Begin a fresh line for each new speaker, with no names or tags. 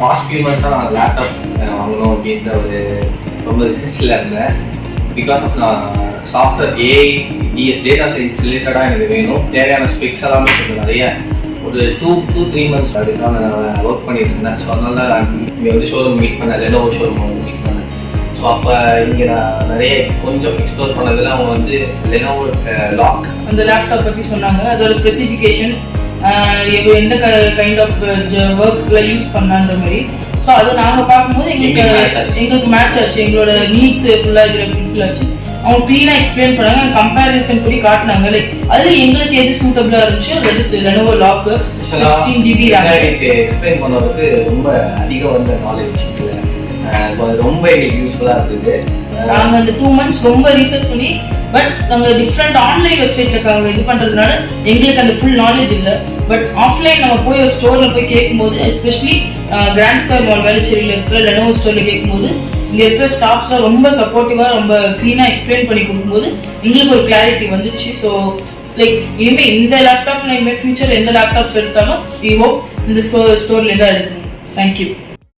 Past few மந்த்ஸாக நான் laptop வாங்கணும் அப்படின்ற ஒரு ரொம்ப ரிசர்ச்சில் இருந்தேன். பிகாஸ் ஆஃப் நான் software AI DS data science ரிலேட்டடாக எனக்கு வேணும். தேவையான ஸ்பெக்ஸ் எல்லாமே கொஞ்சம் நிறைய ஒரு 2-3 months அதுக்காக நான் ஒர்க் பண்ணிட்டு இருந்தேன். ஸோ அதனால இங்கே வந்து ஷோரூம் மீட் பண்ணேன், லெனோவோ ஷோரூம் மீட் பண்ணேன். ஸோ அப்போ இங்கே நான் நிறைய கொஞ்சம் எக்ஸ்ப்ளோர் பண்ணதில் அவங்க வந்து லெனோவோ லாக்
அந்த லேப்டாப் பற்றி சொன்னாங்க. அதோட ஸ்பெசிஃபிகேஷன்ஸ் எந்த கைண்ட் ஆஃப் ஒர்க்கில் யூஸ் பண்ணான்ற மாதிரி. ஸோ அதை நாங்கள் பார்க்கும்போது எங்களுக்கு மேட்ச் ஆச்சு, எங்களோட நீட்ஸ் ஃபுல்லாக இதில் ஃபுல்ஃபில் ஆச்சு. அவங்க க்ளீனாக எக்ஸ்பிளைன் பண்ணாங்க, கம்பேரிசன் பண்ணி காட்டினாங்க. லைக் அதில் எங்களுக்கு எது சூட்டபிளாக இருந்துச்சோ அது லெனோவோ லாக்கு 16GB
எனக்கு எக்ஸ்பிளைன் பண்ணுறதுக்கு ரொம்ப அதிகம் வந்து நாலேஜ் இல்லை. ஸோ அது ரொம்ப எங்களுக்கு யூஸ்ஃபுல்லாக இருந்தது.
நாங்கள் அந்த 2 months ரொம்ப ரீசர்ச் பண்ணி பட் நாங்கள் டிஃப்ரெண்ட் ஆன்லைன் வெப்சைட்டில் இது பண்ணுறதுனால எங்களுக்கு அந்த ஃபுல் நாலேஜ் இல்லை. பட் ஆஃப்லைன் நம்ம போய் ஒரு ஸ்டோரில் போய் கேட்கும்போது, எஸ்பெஷலி கிராண்ட் ஸ்கொயர் மால் வேளச்சேரியில் இருக்கிற லெனோவோ ஸ்டோரில் கேட்கும்போது இங்கே இருக்கிற ஸ்டாஃப்ஸ்லாம் ரொம்ப சப்போர்ட்டிவாக ரொம்ப க்ளீனாக எக்ஸ்பிளைன் பண்ணி கொடுக்கும்போது எங்களுக்கு ஒரு கிளாரிட்டி வந்துச்சு. ஸோ லைக் இனிமேல் இந்த லேப்டாப் நான் இனிமேல் ஃபியூச்சர் எந்த லேப்டாப்ஸ் எடுத்தாலும் வி ஹோப் இந்த ஸ்டோர்லேருந்து தான் எடுக்கணும். தேங்க்யூ.